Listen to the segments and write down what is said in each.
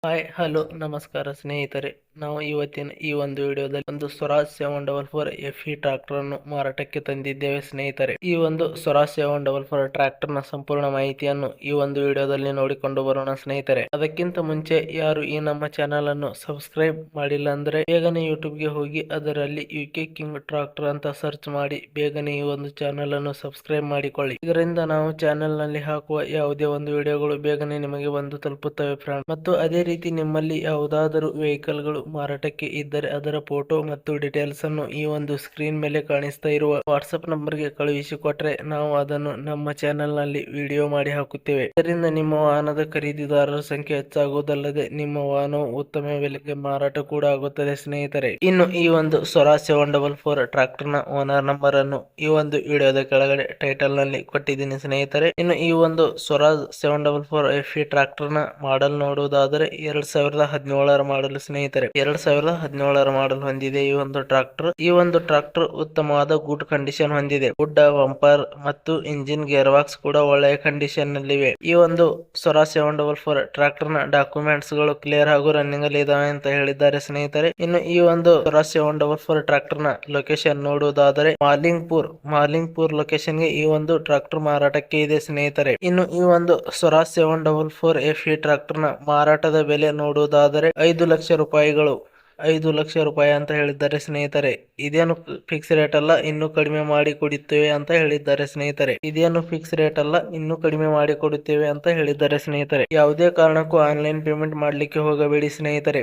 Hi hello ನಮಸ್ಕಾರ ಸ್ನೇಹಿತರೆ. ನಾವು ಇವತ್ತಿನ ಈ ಒಂದು ವಿಡಿಯೋದಲ್ಲಿ ಒಂದು ಸ್ವರಾಜ್ 744 FE ಟ್ರಾಕ್ಟರ್ ಅನ್ನು ಮಾರಾಟಕ್ಕೆ ತಂದಿದ್ದೇವೆ ಸ್ನೇಹಿತರೆ. ಈ ಒಂದು ಸ್ವರಾಜ್ 744 ಟ್ರಾಕ್ಟರ್ ನ ಸಂಪೂರ್ಣ ಮಾಹಿತಿಯನ್ನು ಈ ಒಂದು ವಿಡಿಯೋದಲ್ಲಿ ನೋಡಿಕೊಂಡು ಬರೋಣ ಸ್ನೇಹಿತರೆ. ಅದಕ್ಕಿಂತ ಮುಂಚೆ ಯಾರು ಈ ನಮ್ಮ ಚಾನೆಲ್ ಅನ್ನು ಸಬ್ಸ್ಕ್ರೈಬ್ ಮಾಡಿಲ್ಲ ಅಂದ್ರೆ ಬೇಗನೆ ಯೂಟ್ಯೂಬ್ ಗೆ ಹೋಗಿ ಅದರಲ್ಲಿ UK ಕಿಂಗ್ ಟ್ರಾಕ್ಟರ್ ಅಂತ ಸರ್ಚ್ ಮಾಡಿ ಬೇಗನೆ ಈ ಒಂದು ಚಾನೆಲ್ ಅನ್ನು ಸಬ್ಸ್ಕ್ರೈಬ್ ಮಾಡಿಕೊಳ್ಳಿ. ಇದರಿಂದ ನಾವು ಚಾನೆಲ್ ನಲ್ಲಿ ಹಾಕುವ ಯಾವುದೇ ಒಂದು ವಿಡಿಯೋಗಳು ಬೇಗನೆ ನಿಮಗೆ ಬಂದು ತಲುಪುತ್ತವೆ ಫ್ರೆಂಡ್. ಮತ್ತು ಅದೇ ರೀತಿ ನಿಮ್ಮಲ್ಲಿ ಯಾವುದಾದರೂ ವೆಹಿಕಲ್ ಗಳು ಮಾರಾಟಕ್ಕೆ ಇದ್ದರೆ ಅದರ ಫೋಟೋ ಮತ್ತು ಡೀಟೇಲ್ಸ್ ಅನ್ನು ಈ ಒಂದು ಸ್ಕ್ರೀನ್ ಮೇಲೆ ಕಾಣಿಸ್ತಾ ಇರುವ ವಾಟ್ಸ್ಆಪ್ ನಂಬರ್ ಗೆ ಕಳುಹಿಸಿಕೊಟ್ರೆ ನಾವು ಅದನ್ನು ನಮ್ಮ ಚಾನೆಲ್ ನಲ್ಲಿ ವಿಡಿಯೋ ಮಾಡಿ ಹಾಕುತ್ತೇವೆ. ಇದರಿಂದ ನಿಮ್ಮ ವಾಹನದ ಖರೀದಿದಾರರ ಸಂಖ್ಯೆ ಹೆಚ್ಚಾಗುವುದಲ್ಲದೆ ನಿಮ್ಮ ವಾಹನವು ಉತ್ತಮ ಬೆಲೆಗೆ ಮಾರಾಟ ಕೂಡ ಆಗುತ್ತದೆ ಸ್ನೇಹಿತರೆ. ಇನ್ನು ಈ ಒಂದು ಸ್ವರಾಜ್ 744 ಟ್ರಾಕ್ಟರ್ ನ ಓನರ್ ನಂಬರ್ ಅನ್ನು ಈ ಒಂದು ವಿಡಿಯೋದ ಕೆಳಗಡೆ ಟೈಟಲ್ ನಲ್ಲಿ ಕೊಟ್ಟಿದ್ದೀನಿ ಸ್ನೇಹಿತರೆ. ಇನ್ನು ಈ ಒಂದು ಸ್ವರಾಜ್ 744 FE ಟ್ರಾಕ್ಟರ್ ನ ಮಾಡಲ್ ನೋಡುವುದಾದರೆ 2017ರ ಮಾಡಲ್ ಸ್ನೇಹಿತರೆ. 2017ರ ಮಾಡಲ್ ಹೊಂದಿದೆ ಈ ಒಂದು ಟ್ರಾಕ್ಟರ್. ಈ ಒಂದು ಟ್ರಾಕ್ಟರ್ ಉತ್ತಮವಾದ ಗುಡ್ ಕಂಡೀಷನ್ ಹೊಂದಿದೆ. ಗುಡ್ಡ ಬಂಪರ್ ಮತ್ತು ಇಂಜಿನ್ ಗೇರ್ ಬಾಕ್ಸ್ ಕೂಡ ಒಳ್ಳೆಯ ಕಂಡೀಷನ್ ನಲ್ಲಿವೆ. ಈ ಒಂದು ಸ್ವರಾಜ್ 744 ಟ್ರಾಕ್ಟರ್ ನ ಡಾಕ್ಯುಮೆಂಟ್ಸ್ ಗಳು ಕ್ಲಿಯರ್ ಹಾಗೂ ರನ್ನಿಂಗ್ ಅಲ್ಲಿ ಇದಾವೆ ಅಂತ ಹೇಳಿದ್ದಾರೆ ಸ್ನೇಹಿತರೆ. ಇನ್ನು ಈ ಒಂದು ಸ್ವರಾಜ್ 744 ಟ್ರಾಕ್ಟರ್ ನ ಲೊಕೇಶನ್ ನೋಡುವುದಾದರೆ ಮಾಲಿಂಗ್ಪುರ್ ಲೊಕೇಶನ್ ಗೆ ಈ ಒಂದು ಟ್ರಾಕ್ಟರ್ ಮಾರಾಟಕ್ಕೆ ಇದೆ ಸ್ನೇಹಿತರೆ. ಇನ್ನು ಈ ಒಂದು ಸ್ವರಾಜ್ 744 FE ಟ್ರಾಕ್ಟರ್ ನ ಮಾರಾಟದ ಬೆಲೆ ನೋಡುವುದಾದರೆ 5 ಲಕ್ಷ ರೂಪಾಯಿಗಳು 5 ಲಕ್ಷ ರೂಪಾಯಿ ಅಂತ ಹೇಳಿದ್ದಾರೆ ಸ್ನೇಹಿತರೆ. ಇದೇನು ಫಿಕ್ಸ್ ರೇಟ್ ಅಲ್ಲ, ಇನ್ನೂ ಕಡಿಮೆ ಮಾಡಿ ಕೊಡುತ್ತೇವೆ ಅಂತ ಹೇಳಿದ್ದಾರೆ ಸ್ನೇಹಿತರೆ. ಇದೇನು ಫಿಕ್ಸ್ ರೇಟ್ ಅಲ್ಲ, ಇನ್ನೂ ಕಡಿಮೆ ಮಾಡಿ ಕೊಡುತ್ತೇವೆ ಅಂತ ಹೇಳಿದ್ದಾರೆ ಸ್ನೇಹಿತರೆ. ಯಾವುದೇ ಕಾರಣಕ್ಕೂ ಆನ್ಲೈನ್ ಪೇಮೆಂಟ್ ಮಾಡ್ಲಿಕ್ಕೆ ಹೋಗಬೇಡಿ ಸ್ನೇಹಿತರೆ.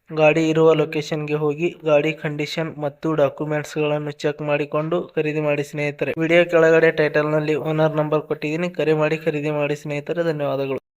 ಗಾಡಿ ಇರುವ ಲೊಕೇಶನ್ ಗೆ ಹೋಗಿ ಗಾಡಿ ಕಂಡೀಷನ್ ಮತ್ತು ಡಾಕ್ಯುಮೆಂಟ್ಸ್ ಗಳನ್ನು ಚೆಕ್ ಮಾಡಿಕೊಂಡು ಖರೀದಿ ಮಾಡಿ ಸ್ನೇಹಿತರೆ. ವಿಡಿಯೋ ಕೆಳಗಡೆ ಟೈಟಲ್ ನಲ್ಲಿ ಓನರ್ ನಂಬರ್ ಕೊಟ್ಟಿದ್ದೀನಿ, ಕರೆ ಮಾಡಿ ಖರೀದಿ ಮಾಡಿ ಸ್ನೇಹಿತರೆ. ಧನ್ಯವಾದಗಳು.